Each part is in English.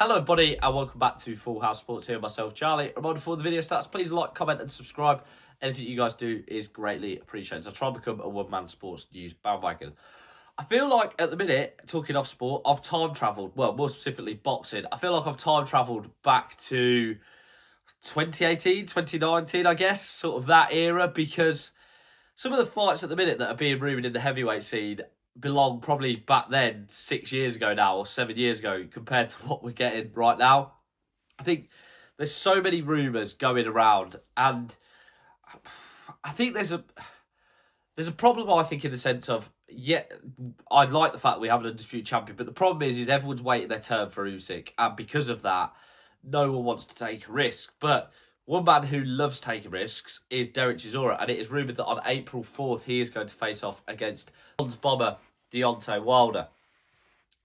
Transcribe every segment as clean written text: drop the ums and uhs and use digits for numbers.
Hello everybody and welcome back to Full House Sports here with myself, Charlie. Reminder before the video starts, please like, comment and subscribe. Anything you guys do is greatly appreciated. I try and become a one-man sports news bandwagon. I feel like at the minute, talking off sport, I've time travelled, well, more specifically boxing. I feel like I've time travelled back to 2018, 2019, I guess, sort of that era, because some of the fights at the minute that are being rumoured in the heavyweight scene belong probably back then, 6 years ago now, or 7 years ago, compared to what we're getting right now. I think there's so many rumours going around, and I think there's a problem, I think, in the sense of, yeah, I like the fact that we have an undisputed champion, but the problem is everyone's waiting their turn for Usyk, and because of that, no one wants to take a risk. But one man who loves taking risks is Derek Chisora, and it is rumoured that on April 4th he is going to face off against Bronze Bomber Deontay Wilder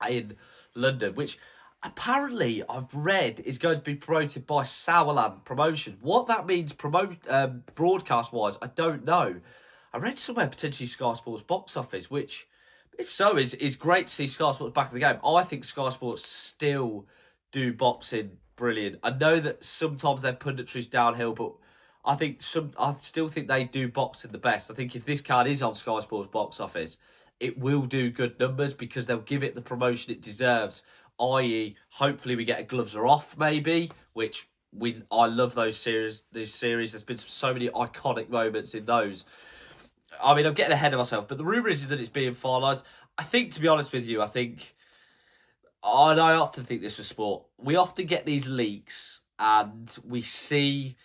in London, which apparently I've read is going to be promoted by Sauerland Promotion. What that means broadcast-wise, I don't know. I read somewhere potentially Sky Sports box office, which, if so, is great to see Sky Sports back in the game. I think Sky Sports still do boxing brilliant. I know that sometimes their punditry's downhill, but I still think they do boxing the best. I think if this card is on Sky Sports box office, it will do good numbers because they'll give it the promotion it deserves. I.e., hopefully we get a gloves are off maybe, which I love those series. There's been so many iconic moments in those. I mean, I'm getting ahead of myself, but the rumour is that it's being finalised. I think, to be honest with you, and I often think this is sport. We often get these leaks and we see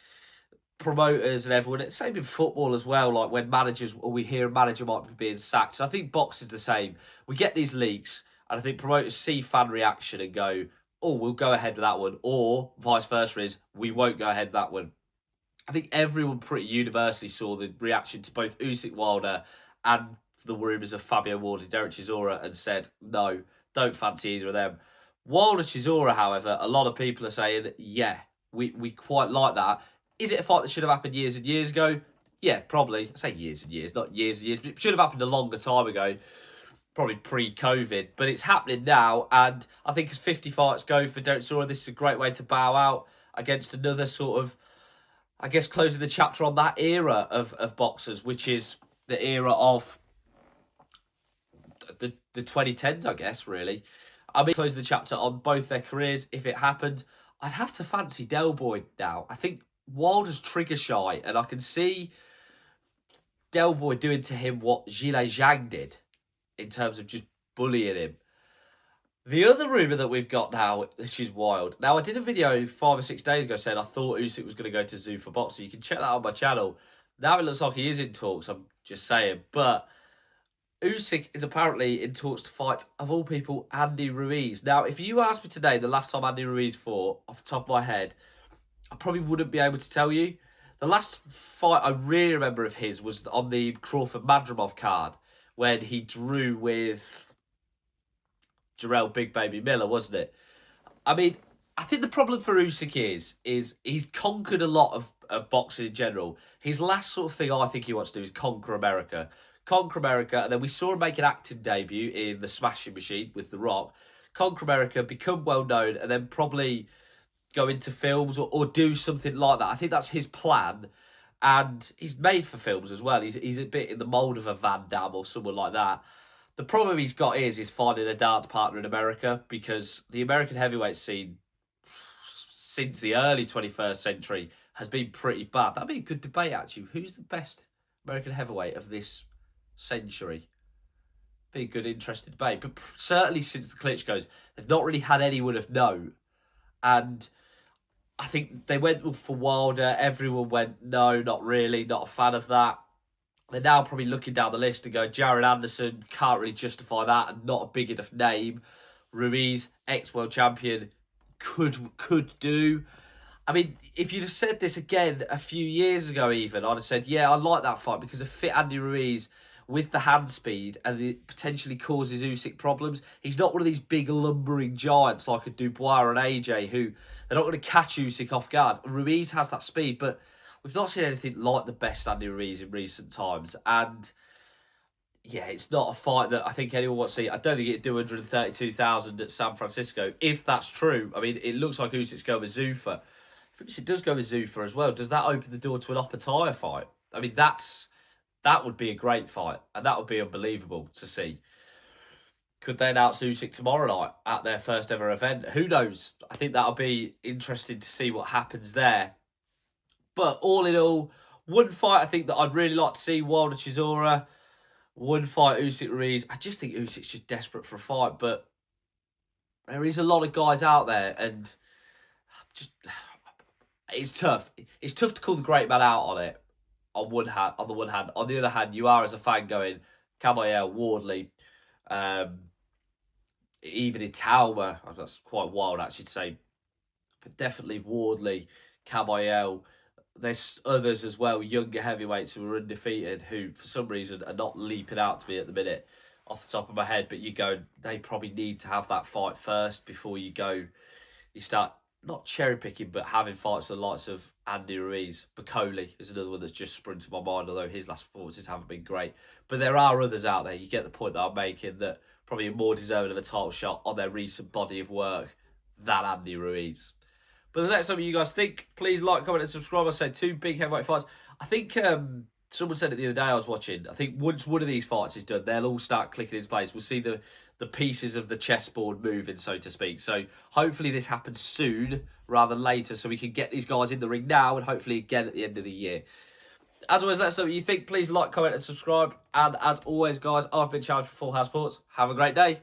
promoters and everyone, it's same in football as well, like when managers, or we hear a manager might be being sacked. So I think boxing is the same. We get these leaks and I think promoters see fan reaction and go, oh, we'll go ahead with that one. Or vice versa is, we won't go ahead with that one. I think everyone pretty universally saw the reaction to both Usyk Wilder and the rumours of Fabio Ward and Derek Chisora and said, no, don't fancy either of them. Wilder Chisora, however, a lot of people are saying, yeah, we quite like that. Is it a fight that should have happened years and years ago? Yeah, probably. I say years and years, not years and years, but it should have happened a longer time ago, probably pre-COVID. But it's happening now, and I think as 50 fights go for Derek Chisora, this is a great way to bow out against another sort of, I guess, closing the chapter on that era of boxers, which is the era of the 2010s, I guess, really. I mean, close the chapter on both their careers. If it happened, I'd have to fancy Del Boy now. I think Wilder's trigger shy, and I can see Del Boy doing to him what Zhilei Zhang did in terms of just bullying him. The other rumour that we've got now, which is wild. Now, I did a video 5 or 6 days ago saying I thought Usyk was going to go to Zoo for boxing. You can check that out on my channel. Now it looks like he is in talks, I'm just saying. But Usyk is apparently in talks to fight, of all people, Andy Ruiz. Now, if you asked me today the last time Andy Ruiz fought, off the top of my head, I probably wouldn't be able to tell you. The last fight I really remember of his was on the Crawford-Madrimov card when he drew with Jarrell Big Baby Miller, wasn't it? I mean, I think the problem for Usyk is he's conquered a lot of boxing in general. His last sort of thing I think he wants to do is conquer America. And then we saw him make an acting debut in The Smashing Machine with The Rock. Conquer America, become well known, and then probably go into films or do something like that. I think that's his plan, and he's made for films as well. He's a bit in the mould of a Van Damme or someone like that. The problem he's got is finding a dance partner in America, because the American heavyweight scene since the early 21st century has been pretty bad. That'd be a good debate, actually. Who's the best American heavyweight of this century? Be a good, interesting debate. But certainly since the Klitschko's, they've not really had anyone of note. And I think they went for Wilder. Everyone went, no, not really, not a fan of that. They're now probably looking down the list and going, Jared Anderson, can't really justify that, and not a big enough name. Ruiz, ex-world champion, could do. I mean, if you'd have said this again a few years ago even, I'd have said, yeah, I like that fight because of fit Andy Ruiz with the hand speed, and it potentially causes Usyk problems. He's not one of these big lumbering giants like a Dubois or an AJ who they're not going to catch Usyk off guard. Ruiz has that speed, but we've not seen anything like the best Andy Ruiz in recent times. And yeah, it's not a fight that I think anyone wants to see. I don't think it'd do 132,000 at San Francisco. If that's true, I mean, it looks like Usyk's going with Zuffa. If Usyk does go with Zuffa as well, does that open the door to an Opetaya fight? I mean, that would be a great fight, and that would be unbelievable to see. Could they announce Usyk tomorrow night at their first ever event? Who knows? I think that'll be interesting to see what happens there. But all in all, one fight I think that I'd really like to see, Wilder Chisora. One fight, Usyk Ruiz. I just think Usyk's just desperate for a fight, but there is a lot of guys out there, and just it's tough. It's tough to call the great man out on it. On the one hand, on the other hand, you are as a fan going Kabayel, Wardley, even Italma. That's quite wild actually to say, but definitely Wardley, Kabayel. There's others as well, younger heavyweights who are undefeated, who for some reason are not leaping out to me at the minute off the top of my head. But you go, they probably need to have that fight first before you start not cherry picking, but having fights with the likes of Andy Ruiz. Bacoli is another one that's just sprung to my mind, although his last performances haven't been great. But there are others out there, you get the point that I'm making, that probably are more deserving of a title shot on their recent body of work than Andy Ruiz. But let us know what you guys think. Please like, comment, and subscribe. I said 2 big heavyweight fights. I think someone said it the other day I was watching. I think once one of these fights is done, they'll all start clicking into place. We'll see the pieces of the chessboard moving, so to speak. So hopefully this happens soon rather than later, so we can get these guys in the ring now and hopefully again at the end of the year. As always, let us know what you think. Please like, comment, and subscribe. And as always, guys, I've been Charles for Full House Sports. Have a great day.